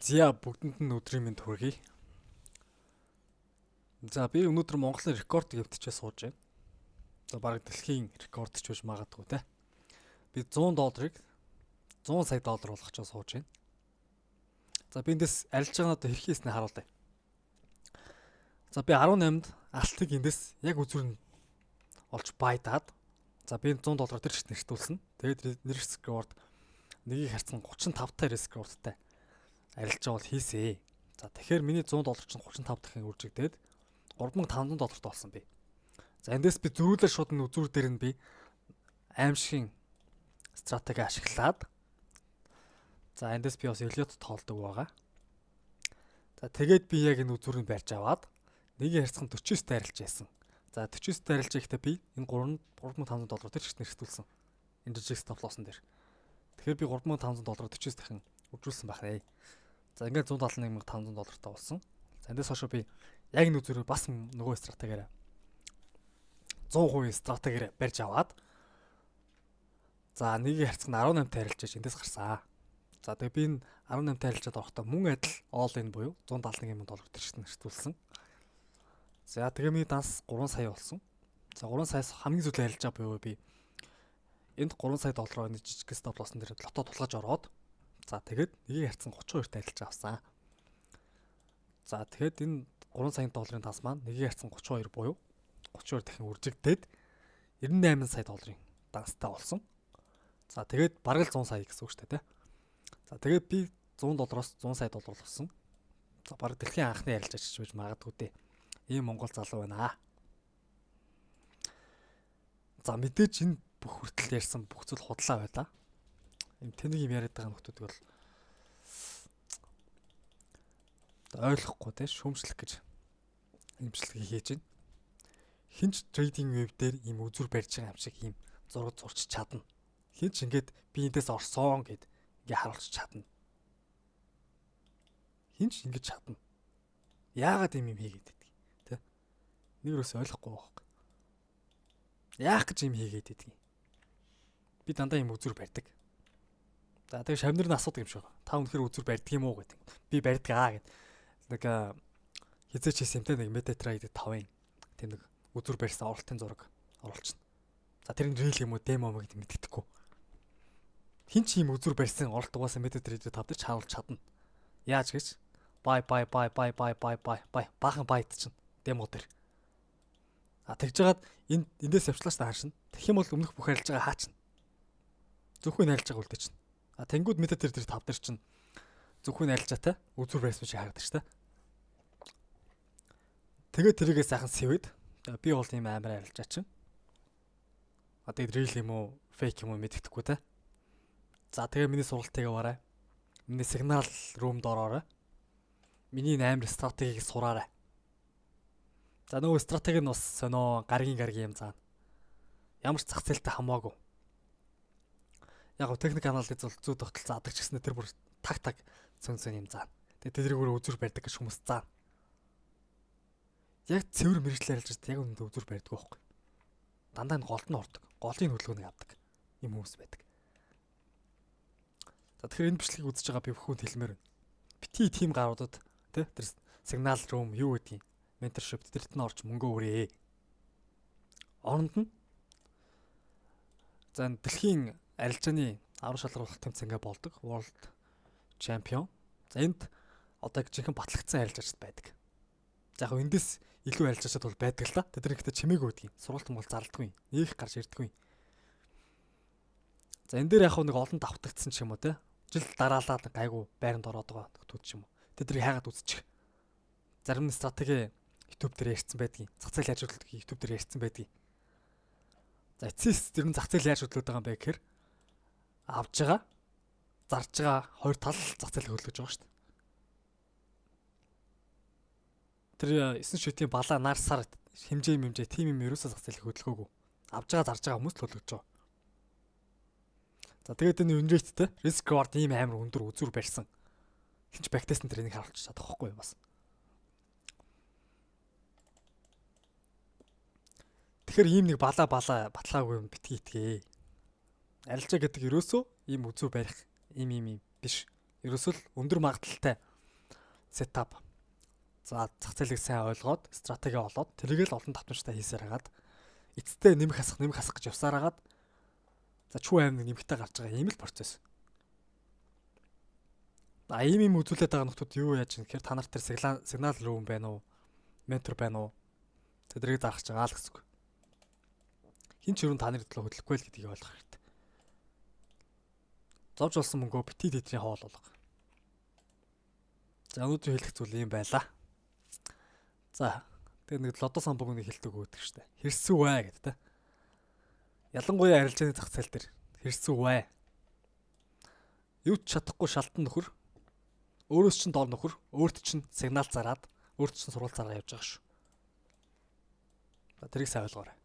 Зя бүгдэнд нь өдрийн мэнд хүргэе. За би өнөөдөр Монголын рекорд гэвтчээ сууж байна. За бараг дэлхийн рекорд ч биш магадгүй те. Би $100-ыг $100 сая болгох ч сууж байна. За би эндээс арилж байгаа нь одоо хэрхээснэ харуулъя. За би 18-нд алтыг эндээс яг үзүүр нь олж байдаад за би $100 тэр чигт нэртүүлсэн. Тэгээд риск рeward нэгийг харьцан 35 та риск rewardтай арилж байгаа бол хийсэ. За тэгэхээр миний $100 чинь 35 дахин үржигдээд $3,500 болсон би. За эндээс би зөрүүлээ шууд нь үзүүр дээр нь би аимшигын стратеги ашиглаад за эндээс би бас Elliott тоолдог байгаа. За тэгээд би яг энэ үзүүрийг барьж аваад нэгийг харьцан 49-т арилж яасан. За 49-т арилж ихдээ би энэ $3,500 тэр чигт нэртүүлсэн. Энэ жижиг stop loss-н дээр. Тэгэхээр би $3,500 49 дахин үржүүлсэн байна. За ингээд $171,500 та болсон. За эндээс хойш би яг энэ үзүүрээ бас нөгөө стратегиараа 100% стратегиараа барьж аваад за нэгийг харьцан 18 тарилж ич эндээс гарсан. За тэгээ би энэ 18 тарилжаад орохдоо мөн адил all in буюу $171,000 тэр чигт нэртүүлсэн. За тэгээ миний данс 3 сая болсон. За 3 саяас хамгийн сүүлийн арилж байгаа буюу би энд $3 сая энэ жижиг stop loss-н дээр лото тулгаж ороод за тэгээд нэгийг харьцан 32-т арилж авсан. За тэгээд энэ $3 сая тас маань нэгийг харьцан 32 буюу 32 дахин үржигдээд $98 сая данстай болсон. За тэгээд бараг л 100 сая гэсэн үг шүү дээ. За тэгээд би $100-оос $100 сая болсон. За бараг дэлхийн анхны арилж ажиж байж магадгүй дээ. Ийм Монгол залуу байна. За мэдээж энэ бүх хүртэл ярьсан бүх зүйл худлаа байлаа. Ийм тэнэг юм яриад байгаа нөхдүүд бол ойлгохгүй те шүүмжлэх гэж имжлэг хийж байна. Хинч трейдинг веб дээр ийм үзүр барьж байгаа юм шиг ийм зураг зурч чадна. Хинч ингээд би эндээс орсон гэд ингээ харуулж чадна. Хинч ингэж чадна. Яагаад ийм юм хийгээд байдгийг те? Нэг юусоо ойлгохгүй байхгүй. Яах гэж ийм хийгээд байдгийг. Би дандаа ийм үзүр барьдаг. За тэгээ шавнар нь асуудаг юм шиг байна. Та өнөхөр үзүр барьдаг юм уу гэдэг. Би барьдаг аа гэд. Нэг хизээч хийсэн юмтай нэг MetaTrader 5-ын тийм нэг үзүр барьсан оролтын зураг оруулчихна. За тэр нь real юм уу demo юм гэдэг мэддэхгүй. Хин ч юм үзүр барьсан оролт угаасаа MetaTrader 5 дээр чааруулж чадна. Яаж гэж buy баахан байд чинь demo дээр. Тэгж жагаад эндээс явчлаа ш хаашна. Тэгэх юм бол өмнөх бүх арилж байгаа хаачна. Зөвхөн арилж байгаа үлдээ чинь. Тэнгүүд MetaTrader 5 дээр чинь зөвхөн арилжаатай үзүр барьсан шиг харагдаж ш та. Тэгээд тэрийгээ сайхан сэвэд би бол тийм амар арилжаа чинь. Тэгээд real юм уу fake юм уу мэддэхгүй те. За тэгээ миний сургалтыг аваарай. Миний сигнал румд ороорой. Миний амар стратегийг сураарай. За нөгөө стратеги нь бас сонио гаргийн юм заана. Ямар ч зах зээлтэй хамаагүй. Яг гоо техник анализ зүй тогтол заадаг ч гэснээр тэр бүр таг цөн юм заана. Тэгээ тэднийг үзүр барьдаг гэж хүмүүс заана. Яг цэвэр мэрэгчлэр ярьж байгаа яг үүнд үзүр барьдаг байхгүй. Дандаа энэ голд нь ордог. Голын хөдөлгөөнийг авдаг юм хүмүүс байдаг. За тэгэхээр энэ бичлэгийг үзэж байгаа би бүхэнд хэлмээр байна. Бити тим гаруудад тэр сигнал рум юу гэдгийг менторшип тэрт нь орж мөнгө өрөө. Оронд нь за дэлхийн арилжааны аврал шалгаруулах тэмцээн болдог. World Champion. За энд одоо жинхэнэ батлагдсан арилжаач байдаг. За яг эндээс илүү арилжаачд бол байдаг л да. Тэд нэгтэй чимээгүй гэдгийг. Сургалт мол зардаггүй. Нэг гарч ирдэггүй. За энэ дээр яг нэг олон давтагдсан ч юм уу те. Жил дараалаад гайгүй байранд ороод байгаа нөхдүүд ч юм уу. Тэднийг хайгаад үзчих. Зарим нь стратеги YouTube дээр ярьсан байдгийг. Зах зээл яаж хөдөлгөх YouTube дээр ярьсан байдгийг. За эцэс тэр нь зах зээл яаж хөдөлгөж байгаа юм бэ гэхээр авж байгаа зарж байгаа хоёр тал зах зээл хөдөлгөж байгаа шүү дээ. Тэр 9 шүтийн балаа нар сар хэмжээ тим юм ерөөсөө зах зээл хөдөлгөөгүй. Авж байгаа зарж байгаа хүмүүс л хөдөлгөж байгаа. За тэгээд энэ Unreal-тэй risk reward ийм амар өндөр үзүр барьсан. Хинч бактест энэ харуулж чадах байхгүй бас. Тэгэхээр ийм нэг батлаагүй юм битгий итгээ. Арилжаа гэдэг ерөөсөө ийм үзүр барих ийм биш. Ерөөсөө л өндөр магадaltaй сетап. За зах зээлийг сайн ойлгоод, стратеги олоод, тэрийг л олон давтамжтай хийсээр хагаад эцэстээ нэмэх хасах гэж явсаар хагаад за чүү аймаг нэмэгтэй гарч байгаа ийм л процесс. Ийм үзүүлээд байгаа нөхдүүд юу яаж юм гэхээр та нарт тэр сигнал рүү байна уу? Ментор байна уу? Тэдрийг зарах гэж байгаа л гэсэн үг. Хин ч өрн та нарын төлөө хөдлөхгүй л гэдгийг ойлгох хэрэгтэй. Зовж болсон мөнгөө бити тэдний хоол болго. За өнөөдөр хэлэх зүйл юм байлаа. За тэгээ нэг лото самбуугийн хэлдэг өгдөг штэ. Хэрсүү вэ гэдэг те. Ялангуяа арилжааны зах зээл дээр хэрсүү вэ? Юу ч чадахгүй шалтан нөхөр өөрөөс чинь доор нөхөр өөрт чинь сигнал зараад өөрт чинь сурвалж зараа явж байгаа шүү. Тэрийг сайн ойлгоорой.